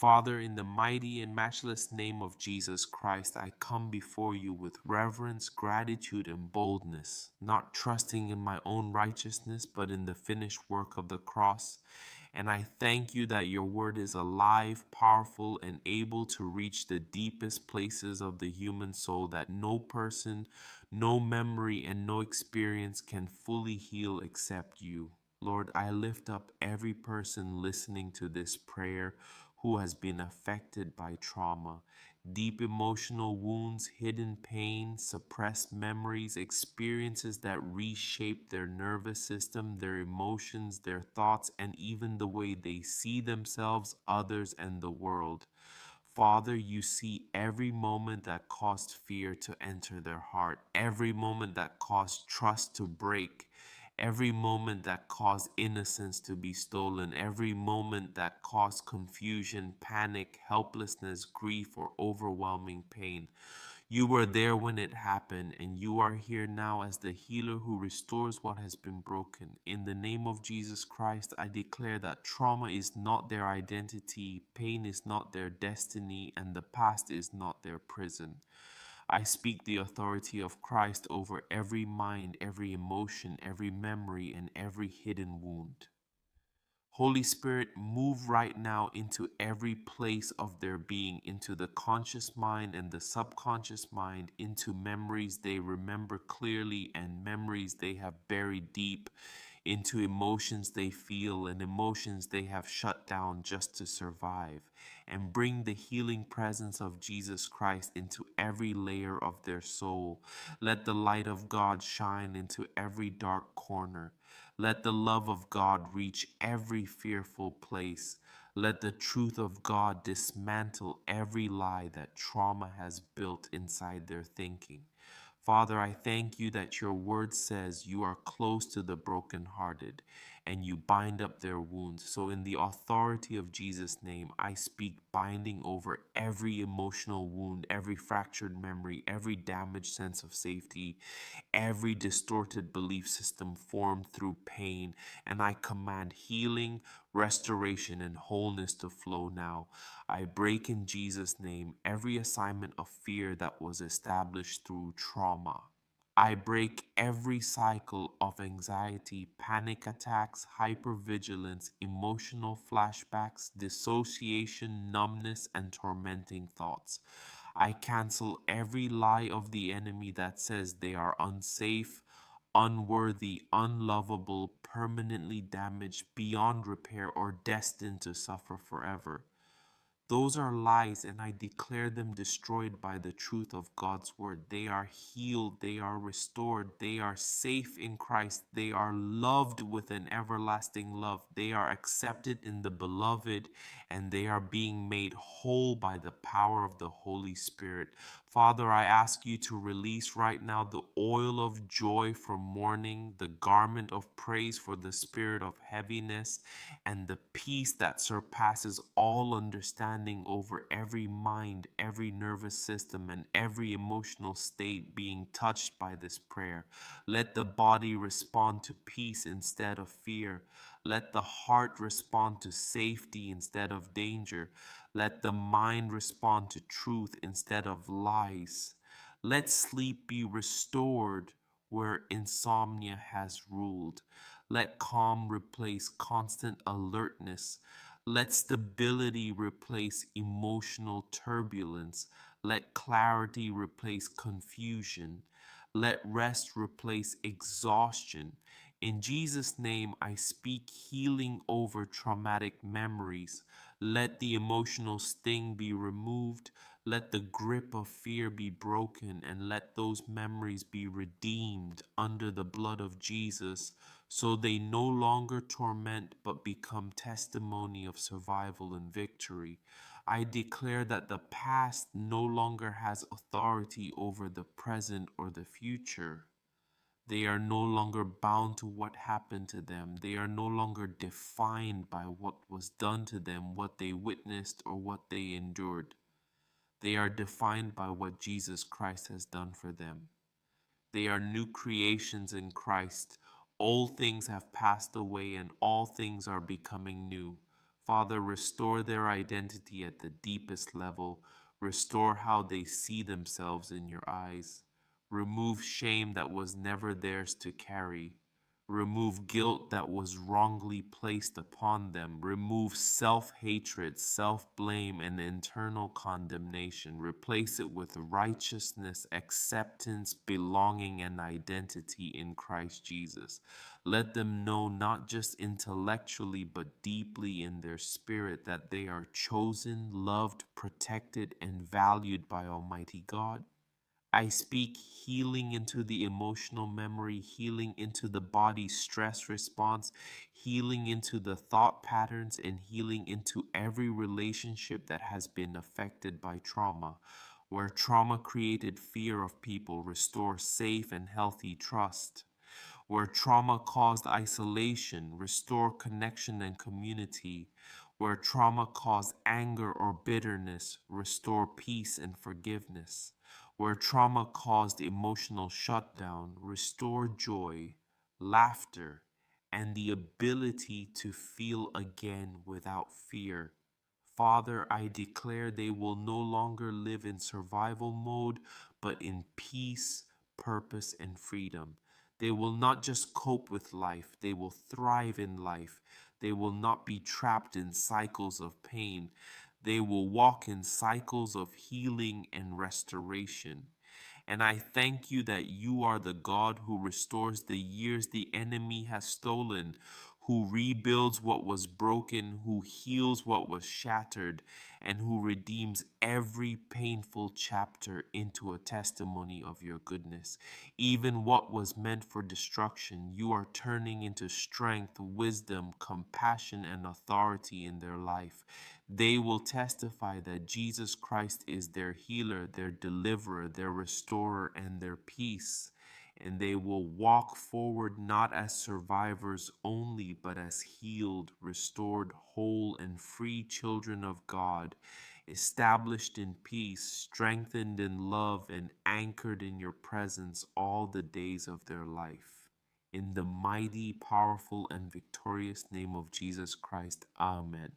Father, in the mighty and matchless name of Jesus Christ, I come before you with reverence, gratitude, and boldness, not trusting in my own righteousness, but in the finished work of the cross. And I thank you that your word is alive, powerful, and able to reach the deepest places of the human soul that no person, no memory, and no experience can fully heal except you. Lord, I lift up every person listening to this prayer who has been affected by trauma, deep emotional wounds, hidden pain, suppressed memories, experiences that reshape their nervous system, their emotions, their thoughts, and even the way they see themselves, others, and the world. Father, you see every moment that caused fear to enter their heart, every moment that caused trust to break, every moment that caused innocence to be stolen, every moment that caused confusion, panic, helplessness, grief, or overwhelming pain. You were there when it happened, and you are here now as the healer who restores what has been broken. In the name of Jesus Christ, I declare that trauma is not their identity, pain is not their destiny, and the past is not their prison. I speak the authority of Christ over every mind, every emotion, every memory, and every hidden wound. Holy Spirit, move right now into every place of their being, into the conscious mind and the subconscious mind, into memories they remember clearly and memories they have buried deep, into emotions they feel and emotions they have shut down just to survive, and bring the healing presence of Jesus Christ into every layer of their soul. Let the light of God shine into every dark corner. Let the love of God reach every fearful place. Let the truth of God dismantle every lie that trauma has built inside their thinking. Father, I thank you that your word says you are close to the brokenhearted and you bind up their wounds. So, in the authority of Jesus' name, I speak binding over every emotional wound, every fractured memory, every damaged sense of safety, every distorted belief system formed through pain. And I command healing, restoration, and wholeness to flow now. I break in Jesus' name every assignment of fear that was established through trauma. I break every cycle of anxiety, panic attacks, hypervigilance, emotional flashbacks, dissociation, numbness, and tormenting thoughts. I cancel every lie of the enemy that says they are unsafe, unworthy, unlovable, permanently damaged, beyond repair, or destined to suffer forever. Those are lies, and I declare them destroyed by the truth of God's word. They are healed, they are restored, they are safe in Christ, they are loved with an everlasting love, they are accepted in the beloved, and they are being made whole by the power of the Holy Spirit. Father, I ask you to release right now the oil of joy for mourning, the garment of praise for the spirit of heaviness, and the peace that surpasses all understanding over every mind, every nervous system, and every emotional state being touched by this prayer. Let the body respond to peace instead of fear. Let the heart respond to safety instead of danger. Let the mind respond to truth instead of lies. Let sleep be restored where insomnia has ruled. Let calm replace constant alertness. Let stability replace emotional turbulence. Let clarity replace confusion. Let rest replace exhaustion. In Jesus' name, I speak healing over traumatic memories. Let the emotional sting be removed. Let the grip of fear be broken, and let those memories be redeemed under the blood of Jesus, so they no longer torment but become testimony of survival and victory. I declare that the past no longer has authority over the present or the future. They are no longer bound to what happened to them. They are no longer defined by what was done to them, what they witnessed, or what they endured. They are defined by what Jesus Christ has done for them. They are new creations in Christ. All things have passed away and all things are becoming new. Father, restore their identity at the deepest level. Restore how they see themselves in your eyes. Remove shame that was never theirs to carry. Remove guilt that was wrongly placed upon them. Remove self-hatred, self-blame, and internal condemnation. Replace it with righteousness, acceptance, belonging, and identity in Christ Jesus. Let them know not just intellectually, but deeply in their spirit that they are chosen, loved, protected, and valued by Almighty God. I speak healing into the emotional memory, healing into the body stress response, healing into the thought patterns, and healing into every relationship that has been affected by trauma. Where trauma created fear of people, restore safe and healthy trust. Where trauma caused isolation, restore connection and community. Where trauma caused anger or bitterness, restore peace and forgiveness. Where trauma caused emotional shutdown, restore joy, laughter, and the ability to feel again without fear. Father, I declare they will no longer live in survival mode, but in peace, purpose, and freedom. They will not just cope with life, they will thrive in life. They will not be trapped in cycles of pain. They will walk in cycles of healing and restoration. And I thank you that you are the God who restores the years the enemy has stolen, who rebuilds what was broken, who heals what was shattered, and who redeems every painful chapter into a testimony of your goodness. Even what was meant for destruction, you are turning into strength, wisdom, compassion, and authority in their life. They will testify that Jesus Christ is their healer, their deliverer, their restorer, and their peace. And they will walk forward not as survivors only, but as healed, restored, whole, and free children of God, established in peace, strengthened in love, and anchored in your presence all the days of their life. In the mighty, powerful, and victorious name of Jesus Christ, Amen.